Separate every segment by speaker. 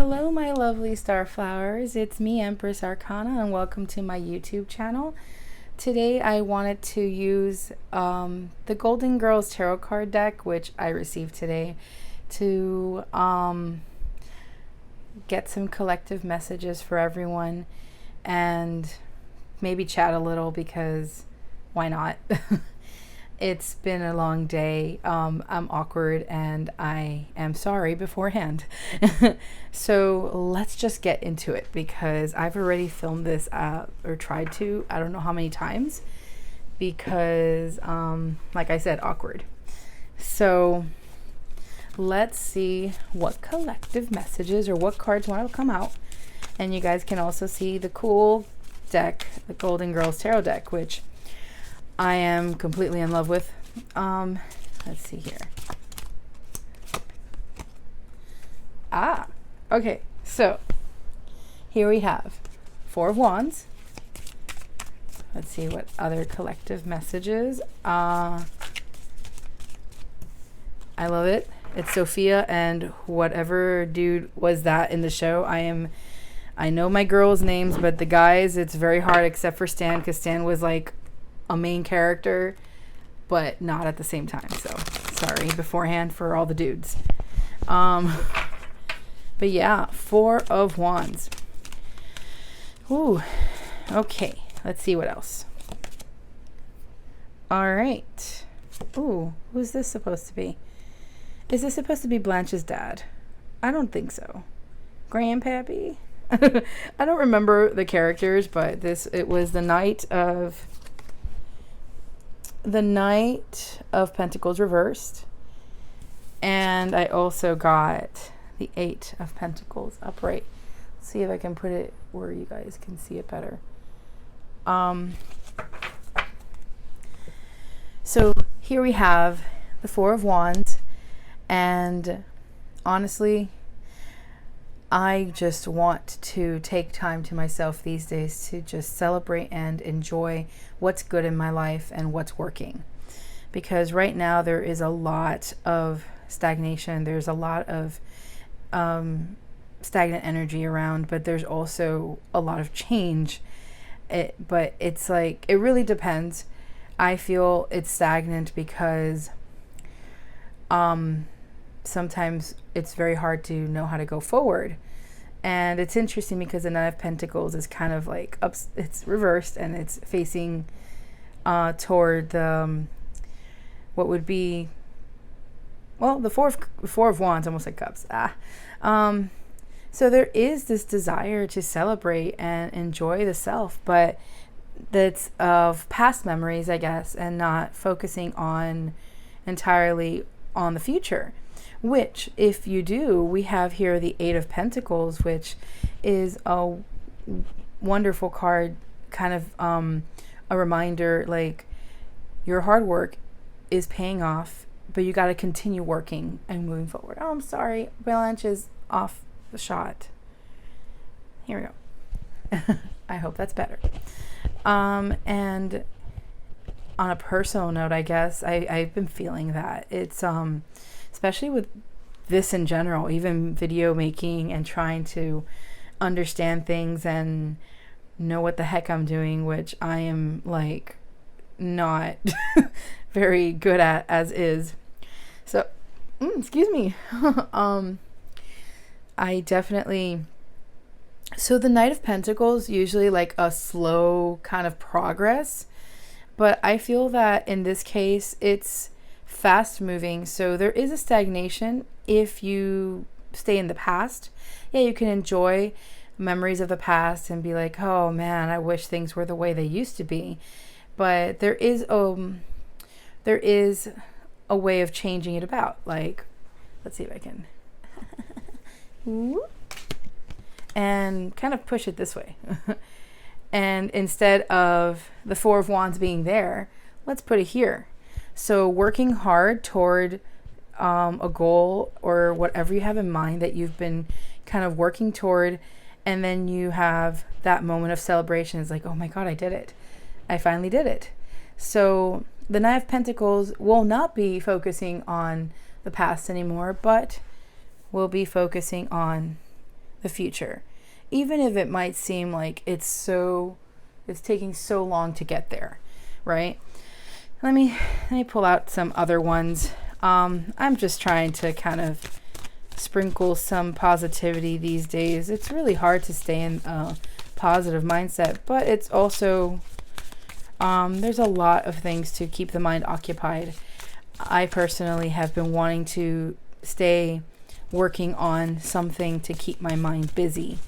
Speaker 1: Hello, my lovely starflowers. It's me, Empress Arcana, and welcome to my YouTube channel. Today, I wanted to use the Golden Girls Tarot card deck, which I received today, to get some collective messages for everyone and maybe chat a little because why not? It's been a long day. I'm awkward and I am sorry beforehand. So let's just get into it because I've already filmed this or tried to, I don't know how many times, because like I said, awkward. So let's see what collective messages or what cards want to come out. And you guys can also see the cool deck, the Golden Girls Tarot deck, which I am completely in love with. Let's see here. Okay, so here we have Four of Wands. Let's see what other collective messages. I love it. It's Sophia and whatever dude was that in the show. I know my girls' names, but the guys, it's very hard except for Stan, because Stan was like a main character, but not at the same time. So sorry beforehand for all the dudes. But yeah, Four of Wands. Ooh, okay. Let's see what else. All right. Ooh, who's this supposed to be? Is this supposed to be Blanche's dad? I don't think so. Grandpappy? I don't remember the characters, but it was the Knight of Pentacles reversed, and I also got the Eight of Pentacles upright. Let's see if I can put it where you guys can see it better. So here we have the Four of Wands, and honestly, I just want to take time to myself these days to just celebrate and enjoy what's good in my life and what's working. Because right now there is a lot of stagnation. There's a lot of stagnant energy around, but there's also a lot of change. But it's like, it really depends. I feel it's stagnant because sometimes it's very hard to know how to go forward. And it's interesting because the Nine of Pentacles is kind of like it's reversed, and it's facing toward the what would be, well, the four of Wands, almost like cups. So there is this desire to celebrate and enjoy the self, but that's of past memories, I guess, and not focusing on entirely on the future. Which, if you do, we have here the Eight of Pentacles, which is a wonderful card, kind of a reminder, like, your hard work is paying off, but you got to continue working and moving forward. Oh, I'm sorry, Blanche is off the shot. Here we go. I hope that's better. And on a personal note, I guess, I've been feeling that. It's especially with this in general, even video making and trying to understand things and know what the heck I'm doing, which I am like not very good at as is. So, excuse me. I definitely, so the Knight of Pentacles usually like a slow kind of progress, but I feel that in this case it's fast moving. So there is a stagnation if you stay in the past. Yeah, you can enjoy memories of the past and be like, oh man, I wish things were the way they used to be. But there is a way of changing it about. Like, let's see if I can and kind of push it this way. And instead of the Four of Wands being there, let's put it here. So working hard toward a goal or whatever you have in mind that you've been kind of working toward, and then you have that moment of celebration. It's like, oh my God, I did it. I finally did it. So the Nine of Pentacles will not be focusing on the past anymore, but will be focusing on the future, even if it might seem like it's taking so long to get there, right? Let me pull out some other ones. I'm just trying to kind of sprinkle some positivity these days. It's really hard to stay in a positive mindset, but it's also there's a lot of things to keep the mind occupied. I personally have been wanting to stay working on something to keep my mind busy.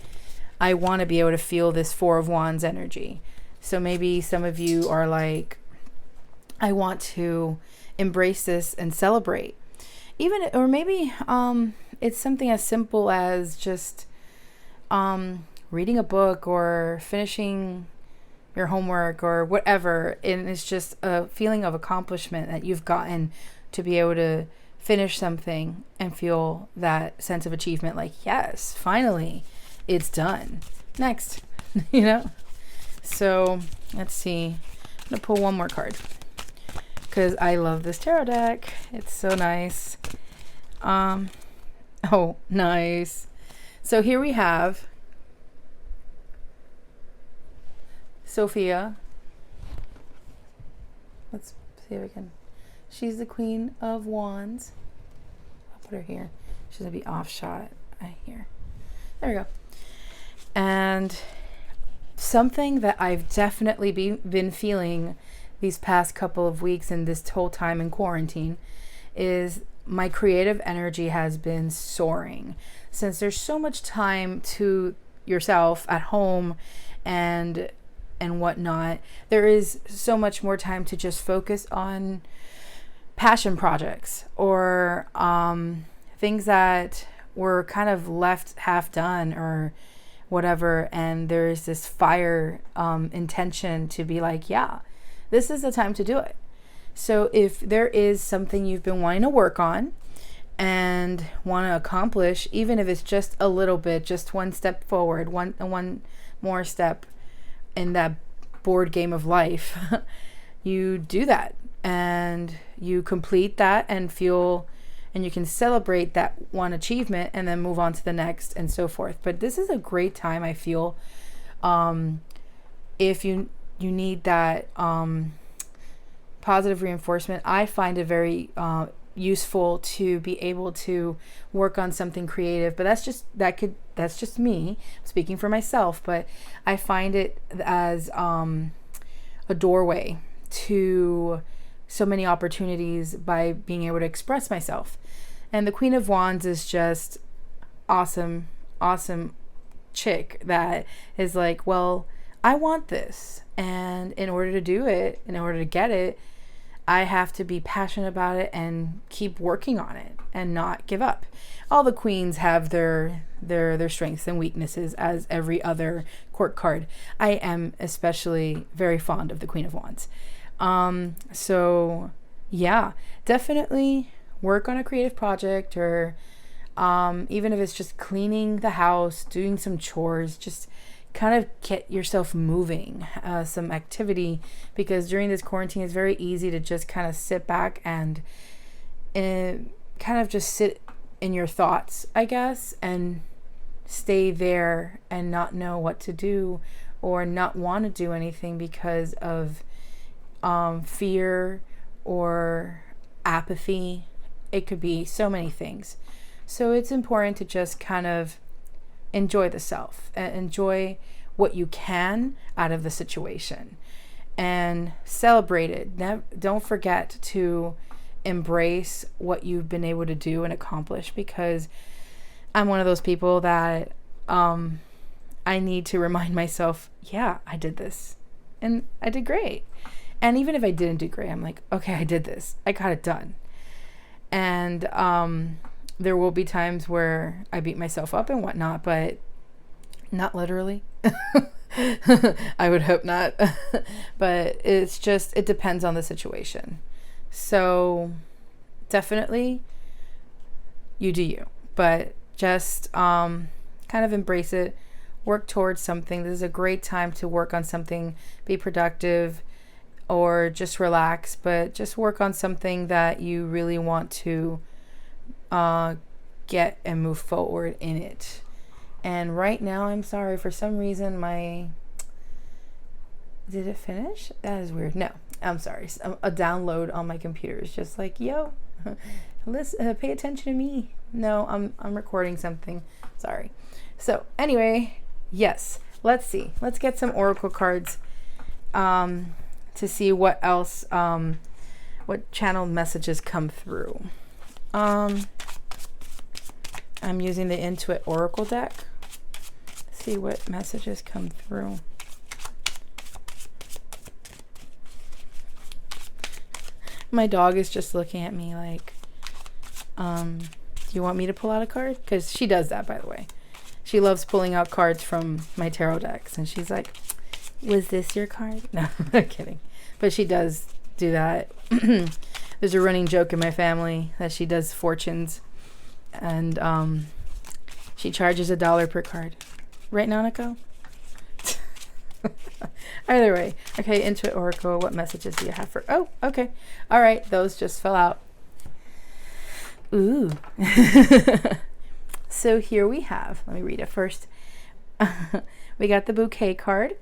Speaker 1: I want to be able to feel this Four of Wands energy. So maybe some of you are like, I want to embrace this and celebrate. Even, or maybe it's something as simple as just reading a book or finishing your homework or whatever. And it's just a feeling of accomplishment that you've gotten to be able to finish something and feel that sense of achievement, like, yes, finally, it's done. Next, you know? So let's see. I'm going to pull one more card because I love this tarot deck. It's so nice. Oh, nice. So here we have Sophia. Let's see if I can. She's the Queen of Wands. I'll put her here. She's going to be off shot. Here. There we go. And something that I've definitely been feeling these past couple of weeks and this whole time in quarantine is my creative energy has been soaring. Since there's so much time to yourself at home and whatnot, there is so much more time to just focus on passion projects or things that were kind of left half done or whatever, and there's this fire intention to be like, yeah, this is the time to do it. So if there is something you've been wanting to work on and want to accomplish, even if it's just a little bit, just one step forward, one more step in that board game of life, you do that and you complete that and feel, and you can celebrate that one achievement and then move on to the next and so forth. But this is a great time, I feel, if you need that positive reinforcement. I find it very useful to be able to work on something creative, but that's just me speaking for myself. But I find it as a doorway to so many opportunities by being able to express myself. And the Queen of Wands is just awesome chick that is like, well, I want this, and in order to do it, in order to get it, I have to be passionate about it and keep working on it and not give up. All the queens have their strengths and weaknesses, as every other court card. I am especially very fond of the Queen of Wands. So yeah, definitely work on a creative project, or even if it's just cleaning the house, doing some chores, just kind of get yourself moving, some activity, because during this quarantine it's very easy to just kind of sit back and kind of just sit in your thoughts, I guess, and stay there and not know what to do or not want to do anything because of fear or apathy. It could be so many things. So it's important to just kind of enjoy the self and enjoy what you can out of the situation and celebrate it. Don't forget to embrace what you've been able to do and accomplish, because I'm one of those people that I need to remind myself, yeah, I did this and I did great. And even if I didn't do great, I'm like, okay, I did this. I got it done. And there will be times where I beat myself up and whatnot, but not literally. I would hope not. But it's just, it depends on the situation. So definitely you do you, but just kind of embrace it, work towards something. This is a great time to work on something, be productive, or just relax, but just work on something that you really want to get and move forward in it. And right now, I'm sorry, for some reason did it finish? That is weird. No, I'm sorry. A download on my computer is just like, yo, listen, pay attention to me. No, I'm recording something. Sorry. So anyway, yes, let's see. Let's get some oracle cards to see what else, what channeled messages come through. I'm using the Intuit Oracle deck. See what messages come through. My dog is just looking at me like, do you want me to pull out a card? Because she does that, by the way. She loves pulling out cards from my tarot decks. And she's like, was this your card? No, I'm not kidding. But she does do that. There's a running joke in my family that she does fortunes. And she charges $1 per card. Right, Nanako? Either way. Okay, Intuit Oracle, what messages do you have for... Oh, okay. All right, those just fell out. Ooh. So here we have... Let me read it first. We got the bouquet card.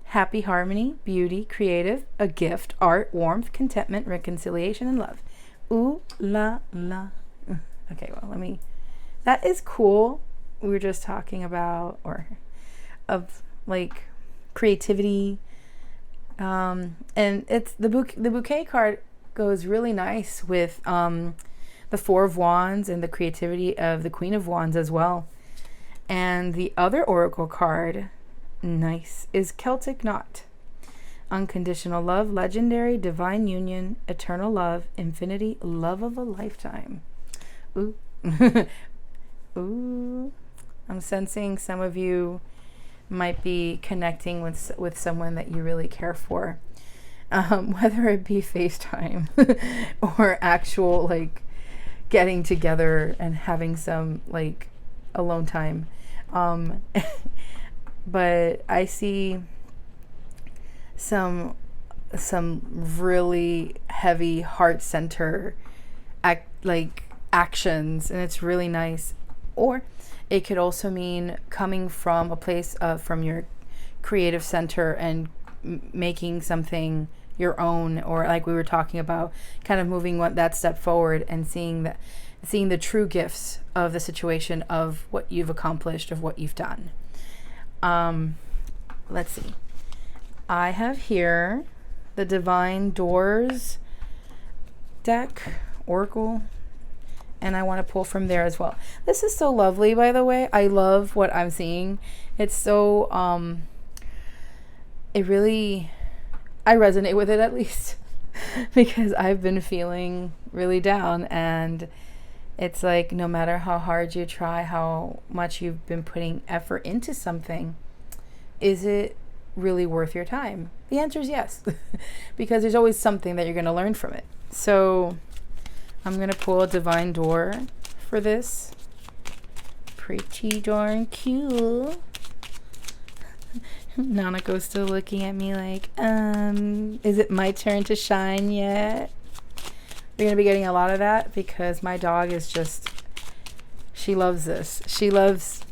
Speaker 1: Happy, harmony, beauty, creative, a gift, art, warmth, contentment, reconciliation, and love. Ooh la la. Okay, well, let me... That is cool. We were just talking about... Of, like... creativity, and it's the bouquet card goes really nice with the Four of Wands and the creativity of the Queen of Wands as well. And the other oracle card, nice, is Celtic Knot. Unconditional love, legendary, divine union, eternal love, infinity, love of a lifetime. Ooh. Ooh. I'm sensing some of you might be connecting with someone that you really care for, whether it be FaceTime or actual like getting together and having some like alone time. But I see some really heavy heart center actions, and it's really nice. Or it could also mean coming from a place of from your creative center and making something your own, or like we were talking about, kind of moving that step forward and seeing the true gifts of the situation, of what you've accomplished, of what you've done. Let's see. I have here the Divine Doors deck, Oracle, and I want to pull from there as well. This is so lovely, by the way. I love what I'm seeing. It's so, I resonate with it, at least, because I've been feeling really down, and it's like no matter how hard you try, how much you've been putting effort into something, is it really worth your time? The answer is yes, because there's always something that you're going to learn from it. So I'm going to pull a Divine Door for this. Pretty darn cute. Nanako's still looking at me like, is it my turn to shine yet? We're going to be getting a lot of that because my dog is just, she loves this. She loves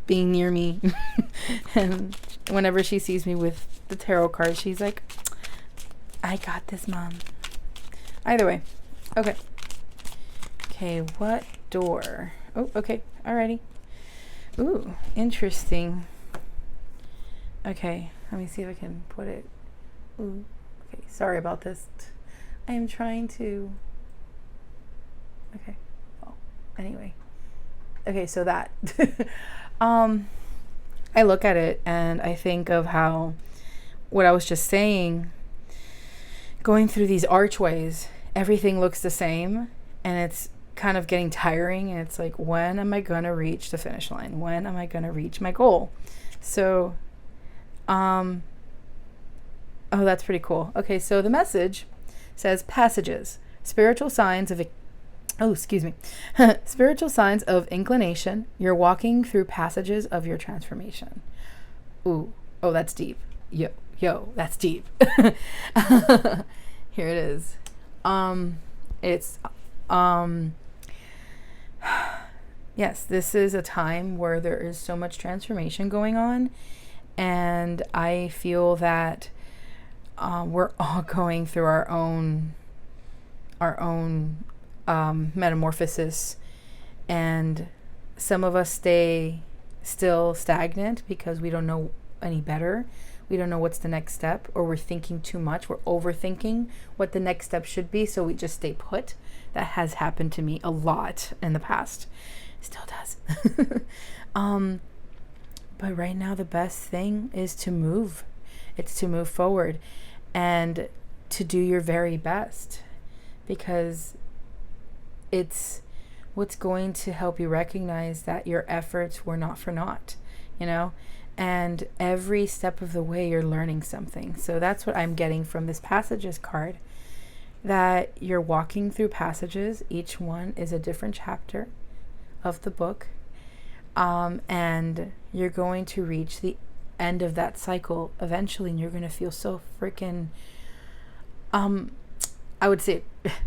Speaker 1: being near me. And whenever she sees me with the tarot cards, she's like, I got this, Mom. Either way. Okay. Okay, what door? Oh, okay. Alrighty. Ooh, interesting. Okay, let me see if I can put it. Ooh, okay, sorry about this. I am trying to... Okay. Oh, anyway. Okay, so that. I look at it and I think of how, what I was just saying, going through these archways, everything looks the same, and it's kind of getting tiring, and it's like, when am I gonna reach the finish line? When am I gonna reach my goal? So, oh, that's pretty cool. Okay, so the message says passages, spiritual signs of, spiritual signs of inclination. You're walking through passages of your transformation. Ooh, oh, that's deep. Yo, that's deep. Here it is. yes, this is a time where there is so much transformation going on. And I feel that we're all going through our own metamorphosis, and some of us stay still stagnant because we don't know any better. We don't know what's the next step, or we're thinking too much. We're overthinking what the next step should be, so we just stay put. That has happened to me a lot in the past. Still does. But right now, the best thing is to move. It's to move forward and to do your very best, because it's what's going to help you recognize that your efforts were not for naught, you know? And every step of the way, you're learning something. So that's what I'm getting from this passages card, that you're walking through passages. Each one is a different chapter of the book. And you're going to reach the end of that cycle eventually, and you're going to feel so freaking, I would say,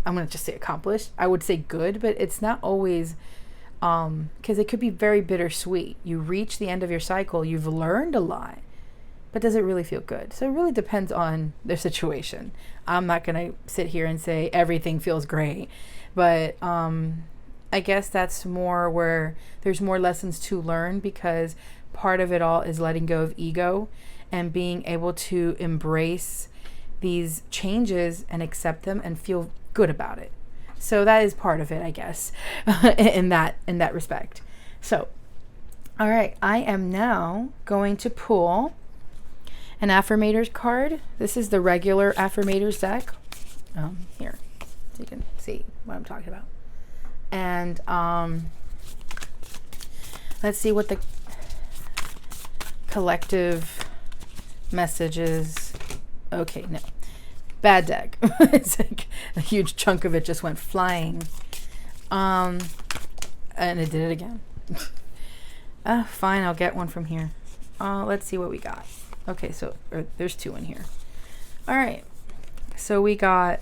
Speaker 1: I'm going to just say accomplished. I would say good, but it's not always, because it could be very bittersweet. You reach the end of your cycle, you've learned a lot, but does it really feel good? So it really depends on the situation. I'm not going to sit here and say everything feels great, but I guess that's more where there's more lessons to learn, because part of it all is letting go of ego and being able to embrace these changes and accept them and feel good about it. So that is part of it, I guess, in that respect. So, all right, I am now going to pull an affirmators card. This is the regular affirmators deck. Here, so you can see what I'm talking about. And let's see what the collective message is. Okay, no. Bad deck. It's like a huge chunk of it just went flying. And it did it again. Fine, I'll get one from here. Let's see what we got. Okay, so there's two in here. All right. So we got...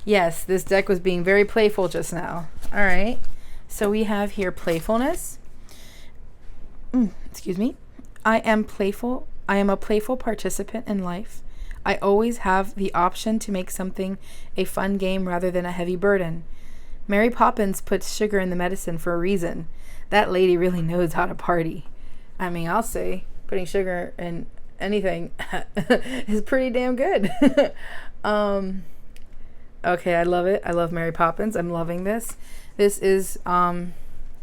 Speaker 1: Yes, this deck was being very playful just now. All right. So we have here playfulness. Excuse me. I am playful. I am a playful participant in life. I always have the option to make something a fun game rather than a heavy burden. Mary Poppins puts sugar in the medicine for a reason. That lady really knows how to party. I mean, I'll say putting sugar in anything is pretty damn good. Okay, I love it. I love Mary Poppins. I'm loving this. This is I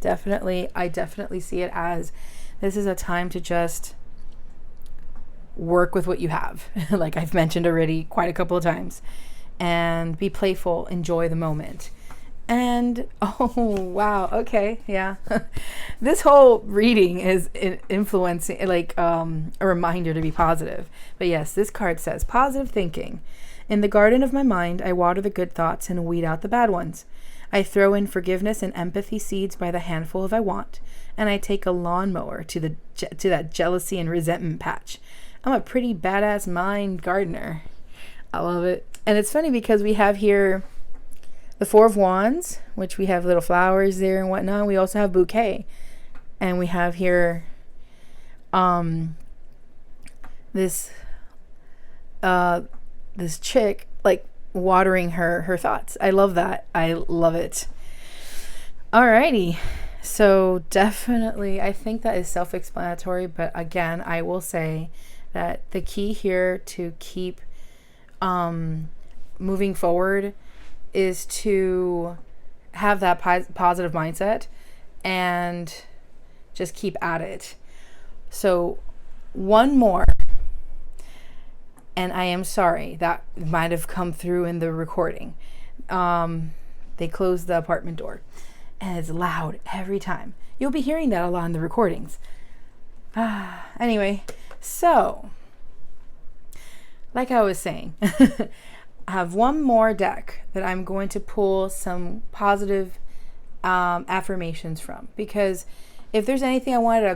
Speaker 1: definitely see it as this is a time to just work with what you have, like I've mentioned already quite a couple of times, and be playful, enjoy the moment. And oh wow, okay, yeah. This whole reading is influencing, like a reminder to be positive. But yes, this card says positive thinking. In the garden of my mind, I water the good thoughts and weed out the bad ones. I throw in forgiveness and empathy seeds by the handful if I want, and I take a lawnmower to that jealousy and resentment patch. I'm a pretty badass mind gardener. I love it. And it's funny because we have here the Four of Wands, which we have little flowers there and whatnot. We also have bouquet. And we have here this chick like watering her thoughts. I love that. I love it. Alrighty. So definitely, I think that is self-explanatory. But again, I will say that the key here to keep moving forward is to have that positive mindset and just keep at it. So one more, and I am sorry, that might have come through in the recording. They closed the apartment door and it's loud every time. You'll be hearing that a lot in the recordings. Anyway, so like I was saying, I have one more deck that I'm going to pull some positive affirmations from, because if there's anything I wanted to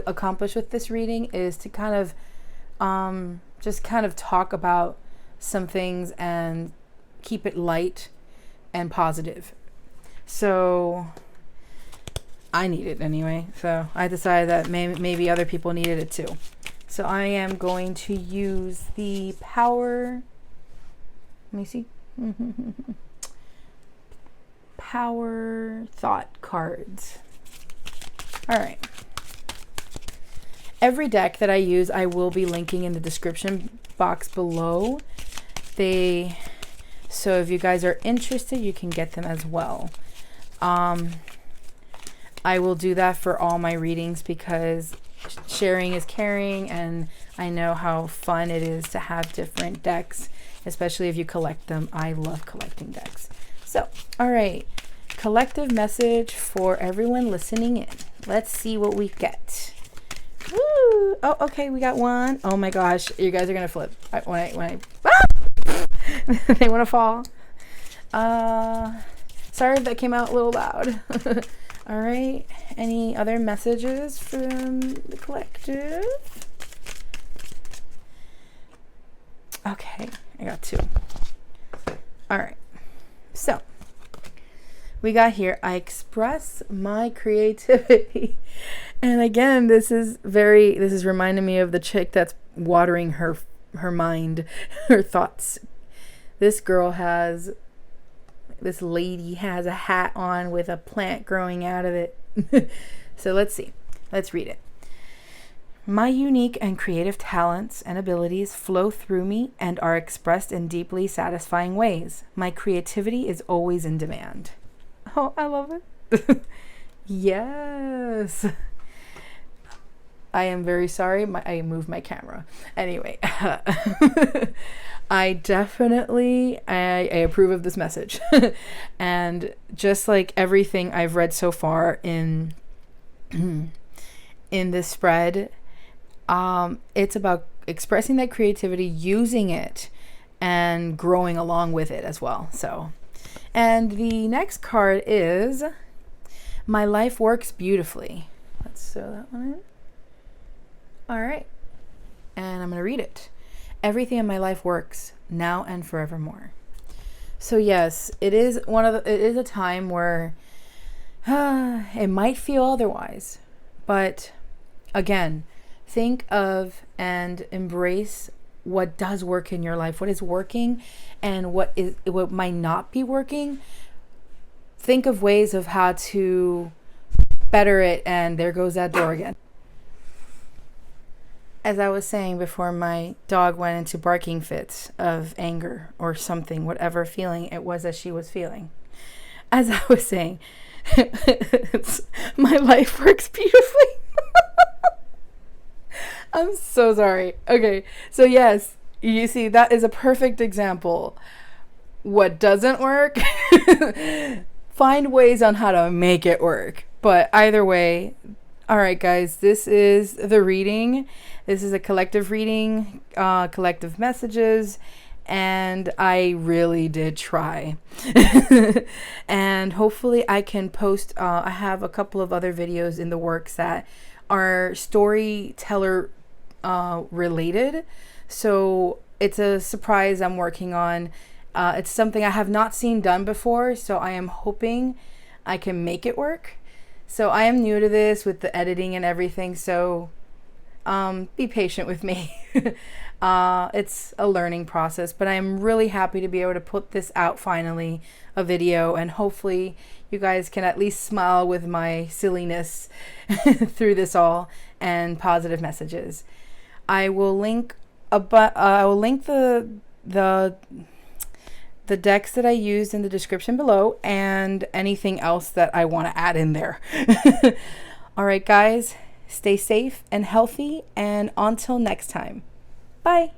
Speaker 1: accomplish with this reading is to kind of just kind of talk about some things and keep it light and positive. So I need it anyway. So I decided that maybe other people needed it too. So I am going to use the power. Let me see. Power thought cards. All right. Every deck that I use, I will be linking in the description box below. So if you guys are interested, you can get them as well. I will do that for all my readings because sharing is caring, and I know how fun it is to have different decks, especially if you collect them. I love collecting decks. So, all right, collective message for everyone listening in. Let's see what we get. Woo! Oh, okay, we got one. Oh my gosh, you guys are gonna flip when I they want to fall. Sorry if that came out a little loud. All right, any other messages from the collective? Okay, I got two. All right, so we got here, I express my creativity. And again, this is reminding me of the chick that's watering her mind, her thoughts. This lady has a hat on with a plant growing out of it. So let's see. Let's read it. My unique and creative talents and abilities flow through me and are expressed in deeply satisfying ways. My creativity is always in demand. Oh, I love it. Yes. I am very sorry. I moved my camera. Anyway, I definitely approve of this message. And just like everything I've read so far in this spread, it's about expressing that creativity, using it, and growing along with it as well. So, and the next card is My Life Works Beautifully. Let's throw that one in. All right. And I'm going to read it. Everything in my life works now and forevermore. So yes, it is a time where it might feel otherwise, but again, think of and embrace what does work in your life, what is working and what might not be working. Think of ways of how to better it, and there goes that door again. As I was saying before, my dog went into barking fits of anger or something, whatever feeling it was that she was feeling. As I was saying, my life works beautifully. I'm so sorry. Okay, so yes, you see, that is a perfect example. What doesn't work, find ways on how to make it work. But either way, all right, guys, this is the reading. This is a collective reading, collective messages, and I really did try. And hopefully I can post, I have a couple of other videos in the works that are storyteller related. So it's a surprise I'm working on. It's something I have not seen done before, so I am hoping I can make it work. So I am new to this with the editing and everything, so be patient with me. It's a learning process, but I'm really happy to be able to put this out finally, a video, and hopefully you guys can at least smile with my silliness through this all and positive messages. I will link the decks that I used in the description below and anything else that I want to add in there. All right, guys, stay safe and healthy, and until next time, bye.